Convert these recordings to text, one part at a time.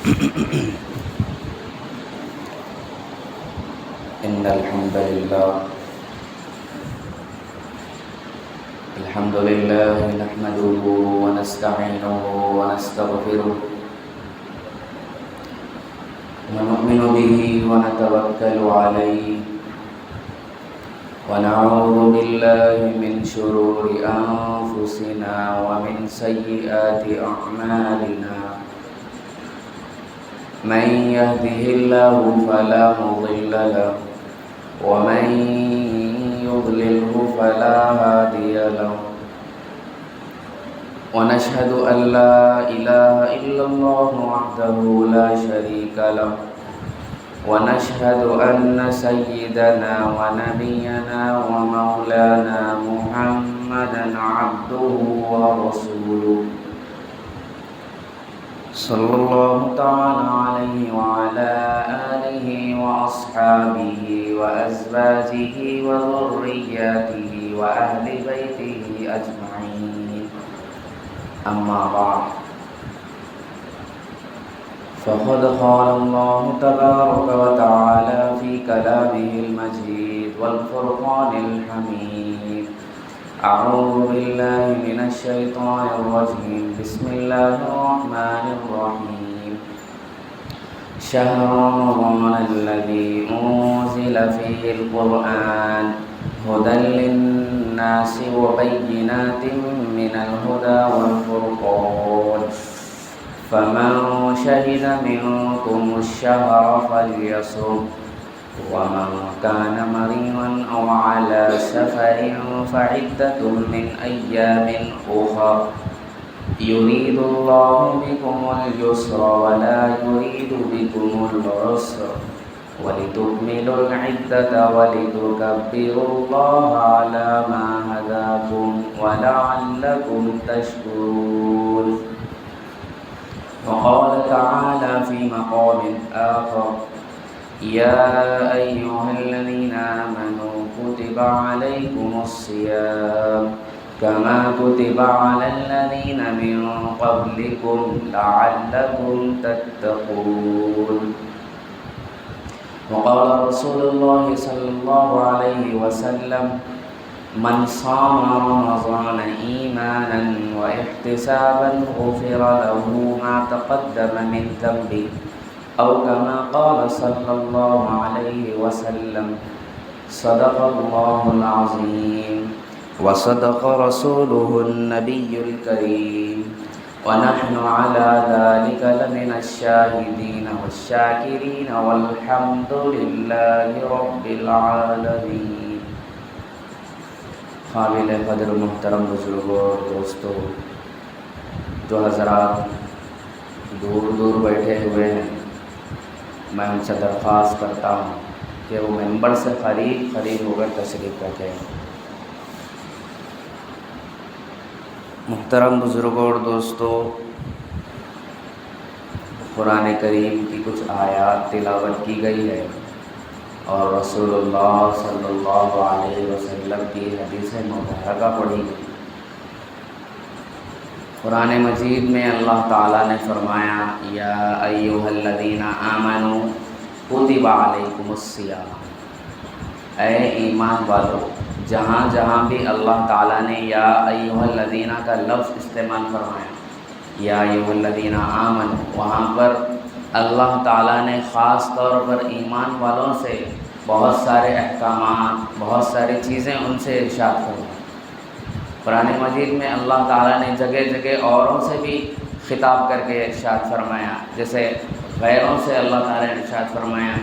إن الحمد لله نحمده ونستعينه ونستغفره ونؤمن به ونتوكل عليه ونعوذ بالله من شرور أنفسنا ومن سيئات أعمالنا من يهده الله فلا مضل له ومن يضلله فلا هادي له ونشهد أن لا إله إلا الله وحده لا شريك له ونشهد أن سيدنا ونبينا ومولانا محمدا عبده ورسوله صلى الله تعالى عليه وعلى آله وأصحابه وأزواجه وذرياته وأهل بيته أجمعين أما بعد فقد قال الله تبارك وتعالى في كلامه المجيد والفرقان الحميد أعوذ بالله من الشيطان الرجيم بسم الله الرحمن الرحيم شهر رمضان الذي أنزل فيه القرآن هدى للناس وبينات من الهدى والفرقان فمن شهد منكم الشهر فليصم ومن كان مريضا أو على سفر فعدة من أيام أخر يريد الله بكم اليسر ولا يريد بكم العسر ولتكملوا العدة ولتكبروا الله على ما هداكم ولعلكم تشكرون وقال تعالى في مقام آخر يا أيها الذين آمنوا كتب عليكم الصيام كما كتب على الذين من قبلكم لعلكم تتقون وقال رسول الله صلى الله عليه وسلم من صام رمضان إيمانا واحتسابا غفر له ما تقدم من ذنبه أو كما قال صلى الله عليه وسلم صدق الله العظيم وصدق رسوله النبي الكريم ونحن على ذلك لمن الشاهدين والشاكرين والحمد لله رب العالمين. قابل قدر محترم بزرگوں اور دوستوں، جو حضرات دور دور بیٹھے ہوئے ہیں، میں ان سے درخواست کرتا ہوں کہ وہ ممبر سے قریب ہو کر تشریف رکھیں۔ محترم بزرگوں اور دوستوں، قرآن کریم کی کچھ آیات تلاوت کی گئی ہے اور رسول اللہ صلی اللہ علیہ وسلم کی حدیث مبارکہ پڑھی گئی۔ قرآن مجید میں اللہ تعالیٰ نے فرمایا یا ایھا الذین آمنوا کتب علیکم الصیام، اے ایمان والو، جہاں جہاں بھی اللہ تعالیٰ نے یا ایھا الذین کا لفظ استعمال فرمایا، یا ایھا الذین آمنوا، وہاں پر اللہ تعالیٰ نے خاص طور پر ایمان والوں سے بہت سارے احکامات، بہت ساری چیزیں ان سے ارشاد فرمائی۔ قرآن مجید میں اللہ تعالیٰ نے جگہ جگہ اوروں سے بھی خطاب کر کے ارشاد فرمایا، جیسے غیروں سے اللہ تعالیٰ نے ارشاد فرمایا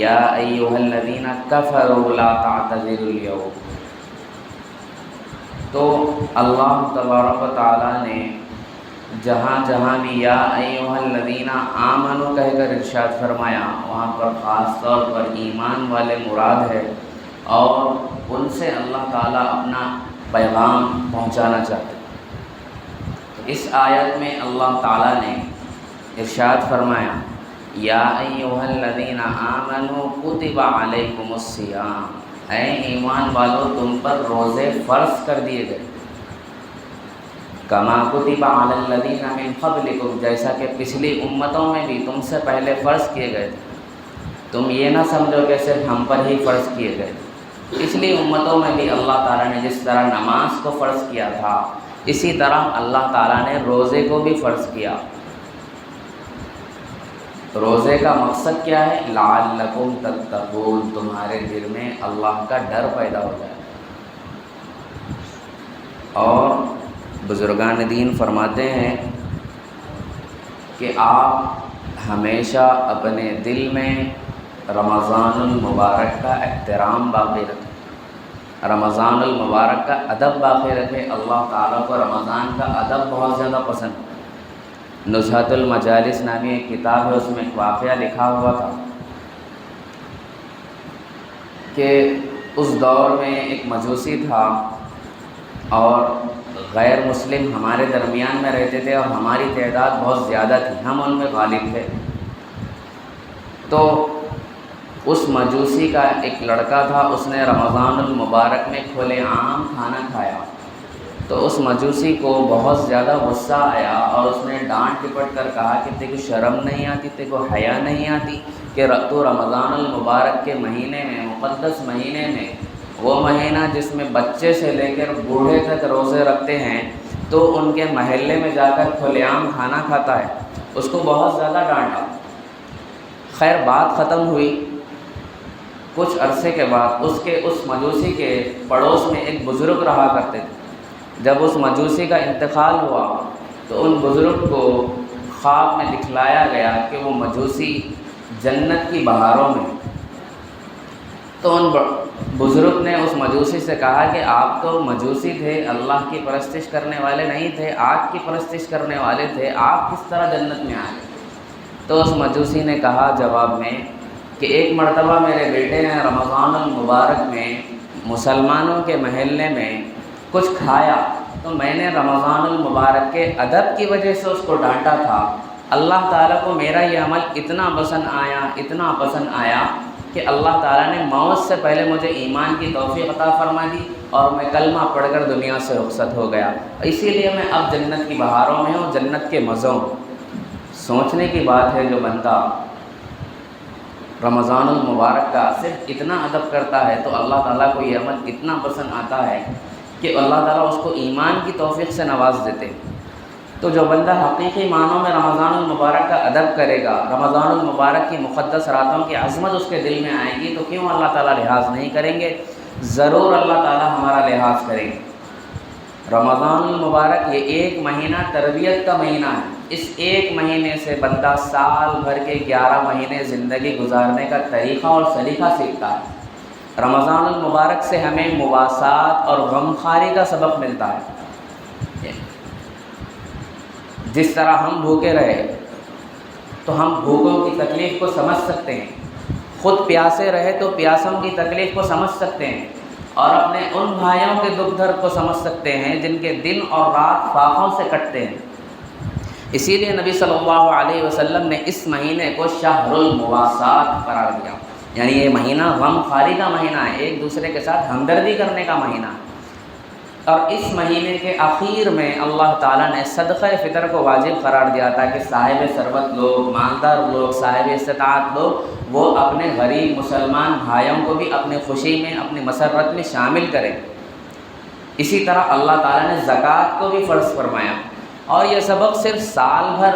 یا ایھا الذین کفروا لا تعتذروا اليوم۔ تو اللہ تبارک و تعالیٰ نے جہاں جہاں بھی یا ایھا الذین آمنوا کہہ کر ارشاد فرمایا، وہاں پر خاص طور پر ایمان والے مراد ہے، اور ان سے اللہ تعالیٰ اپنا پیغام پہنچانا چاہتے ہیں۔ اس آیت میں اللہ تعالیٰ نے ارشاد فرمایا یا ایھا الذین آمنوا کتب علیکم الصیام، اے ایمان والو تم پر روزے فرض کر دیے گئے۔ کما کتب علی الذین من قبلکم، جیسا کہ پچھلی امتوں میں بھی تم سے پہلے فرض کیے گئے تھے۔ تم یہ نہ سمجھو کہ صرف ہم پر ہی فرض کیے گئے تھے، پچھلی امتوں میں بھی اللہ تعالیٰ نے جس طرح نماز کو فرض کیا تھا، اسی طرح اللہ تعالیٰ نے روزے کو بھی فرض کیا۔ روزے کا مقصد کیا ہے؟ لعلکم تتقون، تمہارے دل میں اللہ کا ڈر پیدا ہو جائے۔ اور بزرگان دین فرماتے ہیں کہ آپ ہمیشہ اپنے دل میں رمضان المبارک کا احترام باقی رکھیں، رمضان المبارک کا ادب باقی رکھیں۔ اللہ تعالیٰ کو رمضان کا ادب بہت زیادہ پسند ہے۔ نزہۃ المجالس نامی ایک کتاب ہے، اس میں ایک واقعہ لکھا ہوا تھا کہ اس دور میں ایک مجوسی تھا اور غیر مسلم ہمارے درمیان میں رہتے تھے اور ہماری تعداد بہت زیادہ تھی، ہم ان میں غالب تھے۔ تو اس مجوسی کا ایک لڑکا تھا، اس نے رمضان المبارک میں کھلے عام کھانا کھایا، تو اس مجوسی کو بہت زیادہ غصہ آیا اور اس نے ڈانٹ ٹپٹ کر کہا کہ تجھے کو شرم نہیں آتی، تجھے کو حیا نہیں آتی کہ تو رمضان المبارک کے مہینے میں، مقدس مہینے میں، وہ مہینہ جس میں بچے سے لے کر بوڑھے تک روزے رکھتے ہیں، تو ان کے محلے میں جا کر کھلے عام کھانا کھاتا ہے۔ اس کو بہت زیادہ ڈانٹا۔ خیر بات ختم ہوئی۔ کچھ عرصے کے بعد اس مجوسی کے پڑوس میں ایک بزرگ رہا کرتے تھے۔ جب اس مجوسی کا انتقال ہوا تو ان بزرگ کو خواب میں دکھلایا گیا کہ وہ مجوسی جنت کی بہاروں میں۔ تو ان بزرگ نے اس مجوسی سے کہا کہ آپ تو مجوسی تھے، اللہ کی پرستش کرنے والے نہیں تھے، آگ کی پرستش کرنے والے تھے، آپ کس طرح جنت میں آئے؟ تو اس مجوسی نے کہا جواب میں کہ ایک مرتبہ میرے بیٹے نے رمضان المبارک میں مسلمانوں کے محلے میں کچھ کھایا، تو میں نے رمضان المبارک کے ادب کی وجہ سے اس کو ڈانٹا تھا۔ اللہ تعالیٰ کو میرا یہ عمل اتنا پسند آیا کہ اللہ تعالیٰ نے موت سے پہلے مجھے ایمان کی توفیق عطا فرما دی اور میں کلمہ پڑھ کر دنیا سے رخصت ہو گیا، اسی لیے میں اب جنت کی بہاروں میں ہوں، جنت کے مزوں۔ سوچنے کی بات ہے، جو بندہ رمضان المبارک کا صرف اتنا ادب کرتا ہے تو اللہ تعالیٰ کو یہ عمل اتنا پسند آتا ہے کہ اللہ تعالیٰ اس کو ایمان کی توفیق سے نواز دیتے۔ تو جو بندہ حقیقی معنوں میں رمضان المبارک کا ادب کرے گا، رمضان المبارک کی مقدس راتوں کی عظمت اس کے دل میں آئے گی، تو کیوں اللہ تعالیٰ لحاظ نہیں کریں گے؟ ضرور اللہ تعالیٰ ہمارا لحاظ کریں گے۔ رمضان المبارک یہ ایک مہینہ تربیت کا مہینہ ہے۔ اس ایک مہینے سے بندہ سال بھر کے 11 مہینے زندگی گزارنے کا طریقہ اور سلیقہ سیکھتا ہے۔ رمضان المبارک سے ہمیں مواسات اور غمخواری کا سبق ملتا ہے۔ جس طرح ہم بھوکے رہے تو ہم بھوکوں کی تکلیف کو سمجھ سکتے ہیں، خود پیاسے رہے تو پیاسوں کی تکلیف کو سمجھ سکتے ہیں، اور اپنے ان بھائیوں کے دکھ درد کو سمجھ سکتے ہیں جن کے دن اور رات فاقوں سے کٹتے ہیں۔ اسی لیے نبی صلی اللہ علیہ وسلم نے اس مہینے کو شہر المواسات قرار دیا، یعنی یہ مہینہ غم خواری کا مہینہ ہے، ایک دوسرے کے ساتھ ہمدردی کرنے کا مہینہ ہے۔ اور اس مہینے کے آخر میں اللہ تعالیٰ نے صدقہ فطر کو واجب قرار دیا تھا کہ صاحب ثروت لوگ، مالدار لوگ، صاحب استطاعت لوگ وہ اپنے غریب مسلمان بھائیوں کو بھی اپنی خوشی میں، اپنی مسرت میں شامل کریں۔ اسی طرح اللہ تعالیٰ نے زکوٰۃ کو بھی فرض فرمایا، اور یہ سبق صرف سال بھر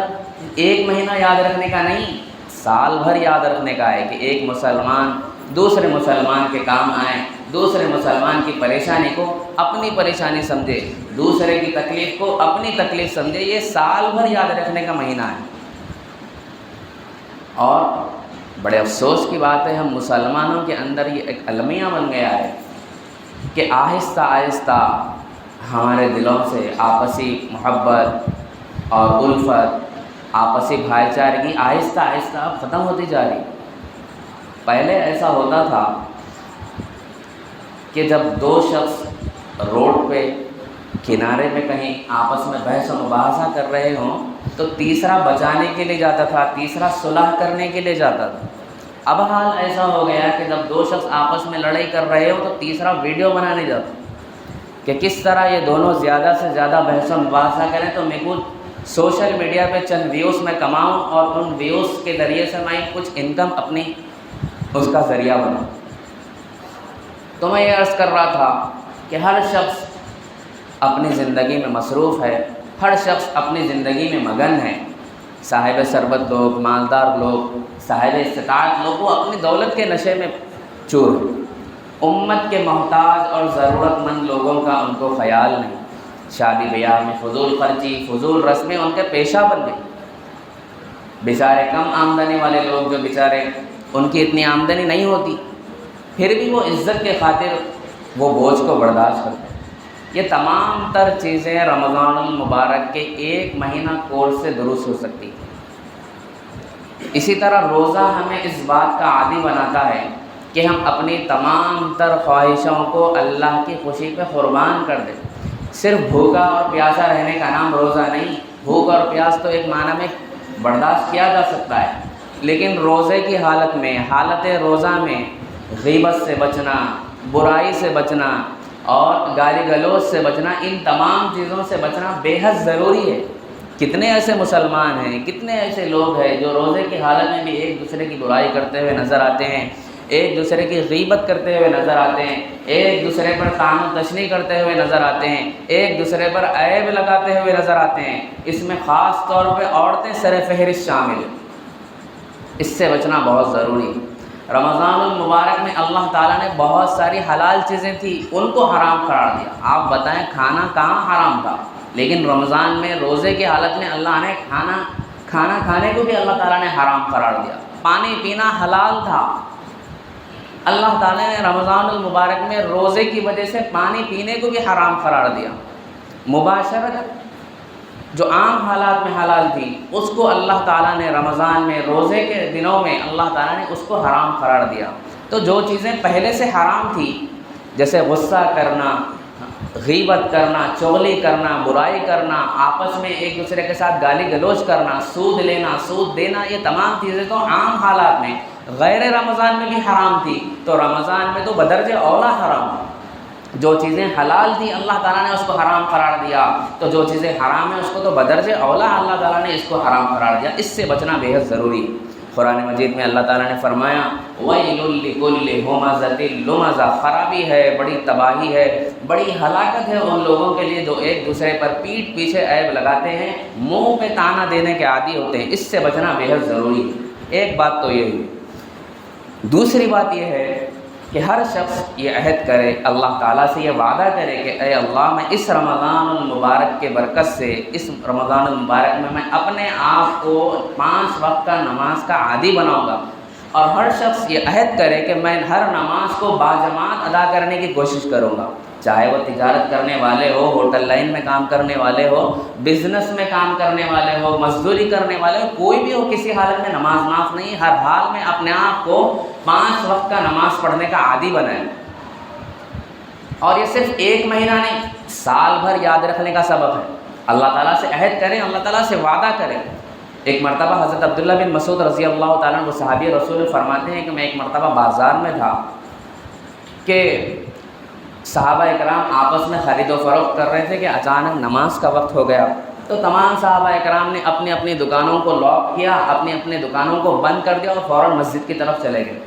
ایک مہینہ یاد رکھنے کا نہیں، سال بھر یاد رکھنے کا ہے کہ ایک مسلمان دوسرے مسلمان کے کام آئے، دوسرے مسلمان کی پریشانی کو اپنی پریشانی سمجھے، دوسرے کی تکلیف کو اپنی تکلیف سمجھے۔ یہ سال بھر یاد رکھنے کا مہینہ ہے۔ اور بڑے افسوس کی بات ہے، ہم مسلمانوں کے اندر یہ ایک المیہ بن گیا ہے کہ آہستہ آہستہ ہمارے دلوں سے آپسی محبت اور الفت، آپسی بھائی چارگی آہستہ آہستہ اب ختم ہوتی جا رہی۔ پہلے ایسا ہوتا تھا کہ جب دو شخص روڈ پہ کنارے میں کہیں آپس میں بحث و مباحثہ کر رہے ہوں تو تیسرا بچانے کے لیے جاتا تھا، تیسرا صلح کرنے کے لیے جاتا تھا۔ اب حال ایسا ہو گیا کہ جب دو شخص آپس میں لڑائی کر رہے ہو تو تیسرا ویڈیو بنانے جاتا کہ کس طرح یہ دونوں زیادہ سے زیادہ بحث و مباحثہ کریں تو میں کچھ سوشل میڈیا پہ چند ویوز میں کماؤں اور ان ویوز کے ذریعے سے میں کچھ انکم اپنی اس کا ذریعہ بناؤں۔ تو میں یہ عرض کر رہا تھا کہ ہر شخص اپنی زندگی میں مصروف ہے، ہر شخص اپنی زندگی میں مگن ہے۔ صاحب ثروت لوگ، مالدار لوگ، صاحب استطاعت لوگ وہ اپنی دولت کے نشے میں چور ہیں۔ امت کے محتاج اور ضرورت مند لوگوں کا ان کو خیال نہیں۔ شادی بیاہ میں فضول خرچی، فضول رسمیں ان کے پیشہ بن گئی۔ بیچارے کم آمدنی والے لوگ جو بیچارے ان کی اتنی آمدنی نہیں ہوتی، پھر بھی وہ عزت کے خاطر وہ بوجھ کو برداشت کرتے ہیں۔ یہ تمام تر چیزیں رمضان المبارک کے ایک مہینہ کورس سے درست ہو سکتی ہیں۔ اسی طرح روزہ ہمیں اس بات کا عادی بناتا ہے کہ ہم اپنی تمام تر خواہشوں کو اللہ کی خوشی پہ قربان کر دیں۔ صرف بھوکا اور پیاسا رہنے کا نام روزہ نہیں۔ بھوک اور پیاس تو ایک معنی میں برداشت کیا جا سکتا ہے، لیکن روزے کی حالت میں، حالت روزہ میں غیبت سے بچنا، برائی سے بچنا اور گالی گلوچ سے بچنا، ان تمام چیزوں سے بچنا بے حد ضروری ہے۔ کتنے ایسے مسلمان ہیں، کتنے ایسے لوگ ہیں جو روزے کی حالت میں بھی ایک دوسرے کی برائی کرتے ہوئے نظر آتے ہیں، ایک دوسرے کی غیبت کرتے ہوئے نظر آتے ہیں، ایک دوسرے پر طعن و تشنیع کرتے ہوئے نظر آتے ہیں، ایک دوسرے پر عیب لگاتے ہوئے نظر آتے ہیں۔ اس میں خاص طور پہ عورتیں سر فہرست شامل ہیں۔ اس سے بچنا بہت ضروری ہے۔ رمضان المبارک میں اللہ تعالیٰ نے بہت ساری حلال چیزیں تھیں، ان کو حرام قرار دیا۔ آپ بتائیں کھانا کہاں حرام تھا، لیکن رمضان میں روزے کی حالت میں اللہ نے کھانا کھانے کو بھی اللہ تعالیٰ نے حرام قرار دیا۔ پانی پینا حلال تھا، اللہ تعالیٰ نے رمضان المبارک میں روزے کی وجہ سے پانی پینے کو بھی حرام قرار دیا۔ مباشرت جو عام حالات میں حلال تھی، اس کو اللہ تعالیٰ نے رمضان میں روزے کے دنوں میں اللہ تعالیٰ نے اس کو حرام قرار دیا۔ تو جو چیزیں پہلے سے حرام تھی، جیسے غصہ کرنا، غیبت کرنا، چغلی کرنا، برائی کرنا، آپس میں ایک دوسرے کے ساتھ گالی گلوچ کرنا، سود لینا، سود دینا، یہ تمام چیزیں تو عام حالات میں غیر رمضان میں بھی حرام تھی، تو رمضان میں تو بدرجہ اولا حرام تھی۔ جو چیزیں حلال تھیں اللہ تعالیٰ نے اس کو حرام قرار دیا، تو جو چیزیں حرام ہیں اس کو تو بدرجہ اولا اللہ تعالیٰ نے اس کو حرام قرار دیا۔ اس سے بچنا بے حد ضروری ہے۔ قرآن مجید میں اللہ تعالیٰ نے فرمایا وَيْلٌ لِكُلِّ هُمَزَةٍ لُمَزَةٍ، خرابی ہے، بڑی تباہی ہے، بڑی ہلاکت ہے ان لوگوں کے لیے جو ایک دوسرے پر پیٹھ پیچھے عیب لگاتے ہیں، منہ پہ طعنہ دینے کے عادی ہوتے ہیں۔ اس سے بچنا بے حد ضروری ہے۔ ایک بات تو یہ ہوئی۔ دوسری بات یہ ہے کہ ہر شخص یہ عہد کرے، اللہ تعالیٰ سے یہ وعدہ کرے کہ اے اللہ، میں اس رمضان المبارک کے برکت سے، اس رمضان المبارک میں اپنے آپ کو 5 وقت کا نماز کا عادی بناؤں گا۔ اور ہر شخص یہ عہد کرے کہ میں ہر نماز کو باجماعت ادا کرنے کی کوشش کروں گا، چاہے وہ تجارت کرنے والے ہو، ہوٹل لائن میں کام کرنے والے ہو، بزنس میں کام کرنے والے ہو، مزدوری کرنے والے ہو، کوئی بھی ہو، کسی حالت میں نماز معاف نہیں۔ ہر حال میں اپنے آپ کو 5 وقت کا نماز پڑھنے کا عادی بنائیں۔ اور یہ صرف ایک مہینہ نہیں، سال بھر یاد رکھنے کا سبب ہے۔ اللہ تعالیٰ سے عہد کریں، اللہ تعالیٰ سے وعدہ کریں۔ ایک مرتبہ حضرت عبداللہ بن مسعود رضی اللہ تعالیٰ عنہ صحابی رسول فرماتے ہیں کہ میں ایک مرتبہ بازار میں تھا کہ صحابہ اکرام آپس میں خرید و فروخت کر رہے تھے کہ اچانک نماز کا وقت ہو گیا، تو تمام صحابہ اکرام نے اپنی اپنی دکانوں کو لاک کیا، اپنی اپنی دکانوں کو بند کر دیا اور فوراً مسجد کی طرف چلے گئے۔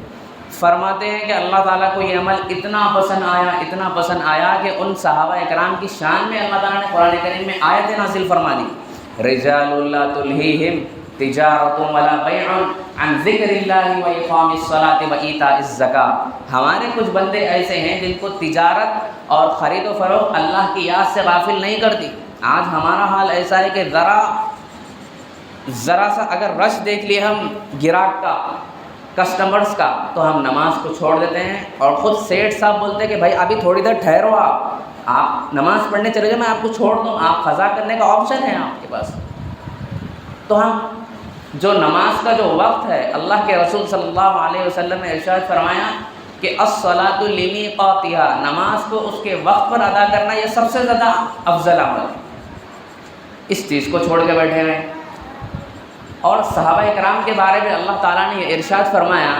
فرماتے ہیں کہ اللہ تعالیٰ کو یہ عمل اتنا پسند آیا کہ ان صحابہ اکرام کی شان میں اللہ تعالیٰ نے قرآن کریم میں آیت نازل فرما دی، رجال لا تلہیہم تجارت ولا بیع عن ذکر اللہ واقام الصلاۃ وایتاء الزکاۃ۔ ہمارے کچھ بندے ایسے ہیں جن کو تجارت اور خرید و فروخت اللہ کی یاد سے غافل نہیں کرتی۔ آج ہمارا حال ایسا ہے کہ ذرا سا اگر رش دیکھ لیے ہم گراہک کا، کسٹمرز کا، تو ہم نماز کو چھوڑ دیتے ہیں، اور خود سیٹھ صاحب بولتے ہیں کہ بھائی ابھی تھوڑی دیر ٹھہرو، آپ نماز پڑھنے چلے جاؤ، میں آپ کو چھوڑ دوں، آپ قضا کرنے کا آپشن ہے آپ کے پاس۔ تو ہم جو نماز کا جو وقت ہے، اللہ کے رسول صلی اللہ علیہ وسلم نے ارشاد فرمایا کہ الصلاۃ لمیقاتہا، نماز کو اس کے وقت پر ادا کرنا یہ سب سے زیادہ افضل عمل ہے۔ اس چیز کو چھوڑ کے بیٹھے ہیں۔ اور صحابہ اکرام کے بارے میں اللہ تعالیٰ نے یہ ارشاد فرمایا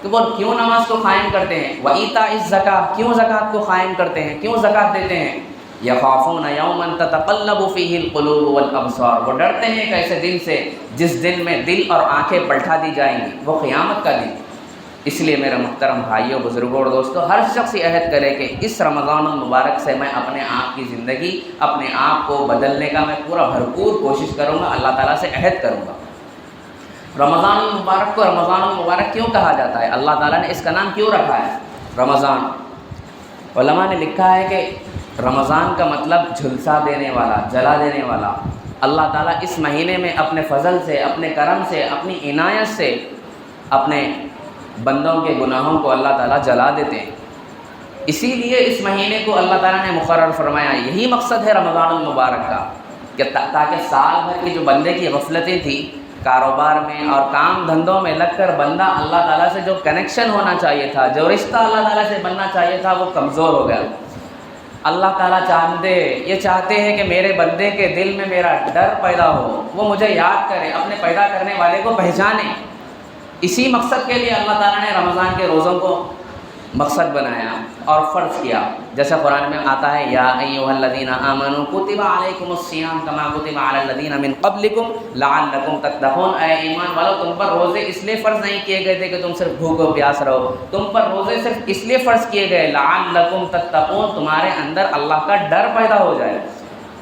کہ وہ کیوں نماز کو قائم کرتے ہیں، وایتاء الزکاۃ، کیوں زکوٰۃ کو قائم کرتے ہیں، کیوں زکوٰۃ دیتے ہیں؟ یخافون یوما تتقلب فیہ القلوب والابصار، وہ ڈرتے ہیں ایک ایسے دن سے جس دن میں دل اور آنکھیں پلٹا دی جائیں گی، وہ قیامت کا دن۔ اس لیے میرے محترم بھائیوں، بزرگوں اور دوستوں، ہر شخص یہ عہد کرے کہ اس رمضان المبارک سے میں اپنے آپ کی زندگی، اپنے آپ کو بدلنے کا میں پورا بھرپور کوشش کروں گا، اللہ تعالیٰ سے عہد کروں گا۔ رمضان المبارک کو رمضان المبارک کیوں کہا جاتا ہے؟ اللہ تعالیٰ نے اس کا نام کیوں رکھا ہے رمضان؟ علماء نے لکھا ہے کہ رمضان کا مطلب جھلسا دینے والا، جلا دینے والا۔ اللہ تعالیٰ اس مہینے میں اپنے فضل سے، اپنے کرم سے، اپنی عنایت سے اپنے بندوں کے گناہوں کو اللہ تعالیٰ جلا دیتے ہیں۔ اسی لیے اس مہینے کو اللہ تعالیٰ نے مقرر فرمایا۔ یہی مقصد ہے رمضان المبارک کا کہ تاکہ سال بھر کی جو بندے کی غفلتیں تھیں، کاروبار میں اور کام دھندوں میں لگ کر بندہ اللہ تعالیٰ سے جو کنیکشن ہونا چاہیے تھا، جو رشتہ اللہ تعالیٰ سے بننا چاہیے تھا، وہ کمزور ہو گیا۔ اللہ تعالیٰ چاہتے ہیں کہ میرے بندے کے دل میں میرا ڈر پیدا ہو، وہ مجھے یاد کرے، اپنے پیدا کرنے والے کو پہچانے۔ اسی مقصد کے لیے اللہ تعالیٰ نے رمضان کے روزوں کو مقصد بنایا اور فرض کیا۔ جیسے قرآن میں آتا ہے، یا ایھا الذین آمنوا کتب علیکم الصیام کما کتب علی الذین من قبلکم لعلکم تتقون۔ اے ایمان والو، تم پر روزے اس لیے فرض نہیں کیے گئے تھے کہ تم صرف بھوک و پیاس رہو، تم پر روزے صرف اس لیے فرض کیے گئے لعلکم تتقون، تمہارے اندر اللہ کا ڈر پیدا ہو جائے۔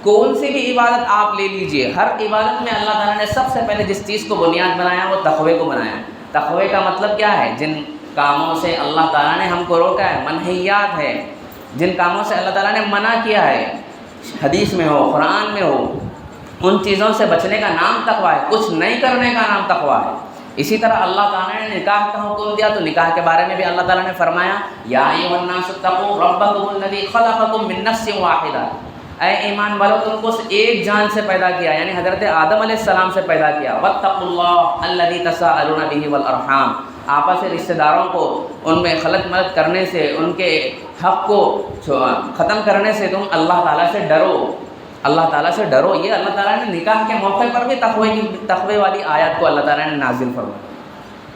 کون سی بھی عبادت آپ لے لیجئے، ہر عبادت میں اللہ تعالیٰ نے سب سے پہلے جس چیز کو بنیاد بنایا وہ تقوی کو بنایا۔ تقوی کا مطلب کیا ہے؟ جن کاموں سے اللہ تعالیٰ نے ہم کو روکا ہے، منہیات ہے، جن کاموں سے اللہ تعالیٰ نے منع کیا ہے، حدیث میں ہو، قرآن میں ہو، ان چیزوں سے بچنے کا نام تقوی ہے، کچھ نہیں کرنے کا نام تقوی ہے۔ اسی طرح اللہ تعالیٰ نے نکاح کا حکم دیا تو نکاح کے بارے میں بھی اللہ تعالیٰ نے فرمایا، یا ایھا الناس اتقوا ربکم الذی خلقکم من نفس واحدہ۔ اے ایمان والو، تم کو ایک جان سے پیدا کیا، یعنی حضرت آدم علیہ السلام سے پیدا کیا۔ واتقوا اللہ الذی تساءلون بہ والارحام، آپس کے رشتہ داروں کو ان میں خلط ملط کرنے سے، ان کے حق کو ختم کرنے سے تم اللہ تعالیٰ سے ڈرو، اللہ تعالیٰ سے ڈرو۔ یہ اللہ تعالیٰ نے نکاح کے موقع پر بھی تقوی والی آیات کو اللہ تعالیٰ نے نازل فرمایا۔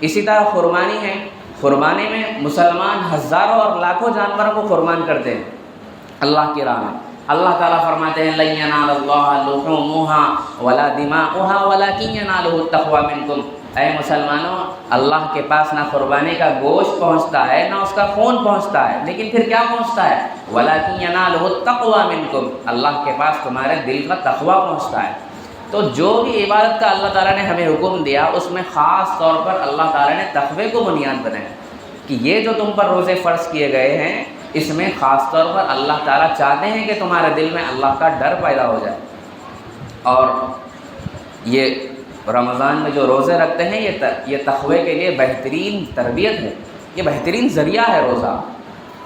اسی طرح قربانی ہے، قربانی میں مسلمان ہزاروں اور لاکھوں جانوروں کو قربان کرتے ہیں اللہ کی راہ میں۔ اللہ تعالیٰ فرماتے ہیں، لن ینال اللہ لحومها ولا دماؤها ولکن ینالہ التقوی منکم۔ اے مسلمانوں، اللہ کے پاس نہ قربانی کا گوشت پہنچتا ہے، نہ اس کا خون پہنچتا ہے، لیکن پھر کیا پہنچتا ہے؟ ولکن ینالہ التقوی منکم، اللہ کے پاس تمہارے دل کا تقوی پہنچتا ہے۔ تو جو بھی عبادت کا اللہ تعالیٰ نے ہمیں حکم دیا، اس میں خاص طور پر اللہ تعالیٰ نے تقوی کو بنیاد بنایا کہ یہ جو تم پر روزے فرض کیے گئے ہیں، اس میں خاص طور پر اللہ تعالیٰ چاہتے ہیں کہ تمہارے دل میں اللہ کا ڈر پیدا ہو جائے۔ اور یہ رمضان میں جو روزے رکھتے ہیں، یہ تقوی کے لیے بہترین تربیت ہے، یہ بہترین ذریعہ ہے روزہ۔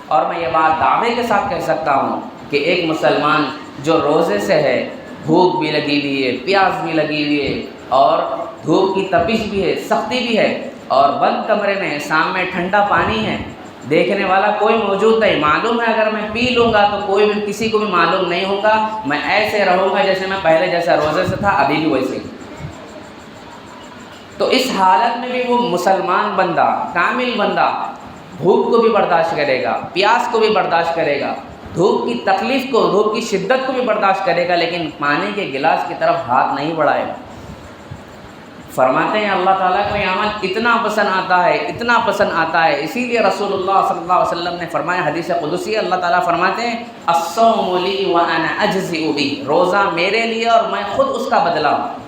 اور میں یہ بات دعوے کے ساتھ کہہ سکتا ہوں کہ ایک مسلمان جو روزے سے ہے، بھوک بھی لگی ہوئی ہے، پیاس بھی لگی ہوئی ہے، اور دھوپ کی تپش بھی ہے، سختی بھی ہے، اور بند کمرے میں شام میں ٹھنڈا پانی ہے، دیکھنے والا کوئی موجود نہیں، معلوم ہے اگر میں پی لوں گا تو کوئی بھی کسی کو بھی معلوم نہیں ہوگا، میں ایسے رہوں گا جیسے میں پہلے جیسا روزے سے تھا، ابھی بھی ویسے ہی۔ تو اس حالت میں بھی وہ مسلمان بندہ، کامل بندہ، بھوک کو بھی برداشت کرے گا، پیاس کو بھی برداشت کرے گا، دھوپ کی تکلیف کو، دھوپ کی شدت کو بھی برداشت کرے گا، لیکن پانی کے گلاس کی طرف ہاتھ نہیں بڑھائے گا۔ فرماتے ہیں اللہ تعالیٰ کو یہ عمل اتنا پسند آتا ہے، اتنا پسند آتا ہے، اسی لیے رسول اللہ صلی اللہ علیہ وسلم نے فرمایا، حدیث قدسی، اللہ تعالیٰ فرماتے ہیں، الصوم لی وانا اجزئ بہ، روزہ میرے لیے اور میں خود اس کا بدلہ ہوں۔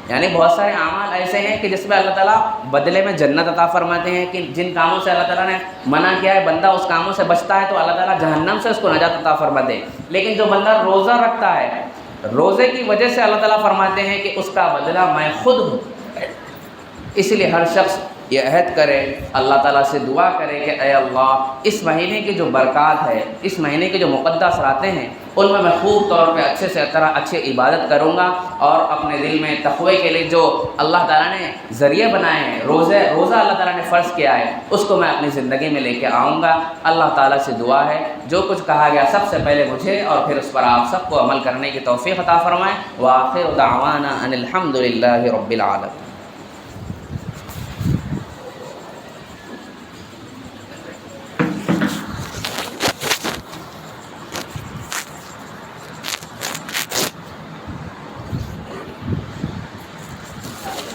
یعنی بہت سارے اعمال ایسے ہیں کہ جس میں اللہ تعالیٰ بدلے میں جنت عطا فرماتے ہیں، کہ جن کاموں سے اللہ تعالیٰ نے منع کیا ہے، بندہ اس کاموں سے بچتا ہے تو اللہ تعالیٰ جہنم سے اس کو نجات عطا فرماتے ہیں۔ لیکن جو بندہ روزہ رکھتا ہے، روزے کی وجہ سے اللہ تعالیٰ فرماتے ہیں کہ اس کا بدلہ میں خود ہوں۔ اس لیے ہر شخص یہ عہد کرے، اللہ تعالیٰ سے دعا کرے کہ اے اللہ، اس مہینے کی جو برکات ہے، اس مہینے کے جو مقدس راتیں ہیں، ان میں خوب طور پہ اچھی عبادت کروں گا، اور اپنے دل میں تقوی کے لیے جو اللہ تعالیٰ نے ذریعے بنائے ہیں، روزہ اللہ تعالیٰ نے فرض کیا ہے، اس کو میں اپنی زندگی میں لے کے آؤں گا۔ اللہ تعالیٰ سے دعا ہے جو کچھ کہا گیا سب سے پہلے مجھے اور پھر اس پر آپ سب کو عمل کرنے کی توفیق عطا فرمائے۔ وآخر دعوانا ان الحمد للہ رب العالمین۔ ہے۔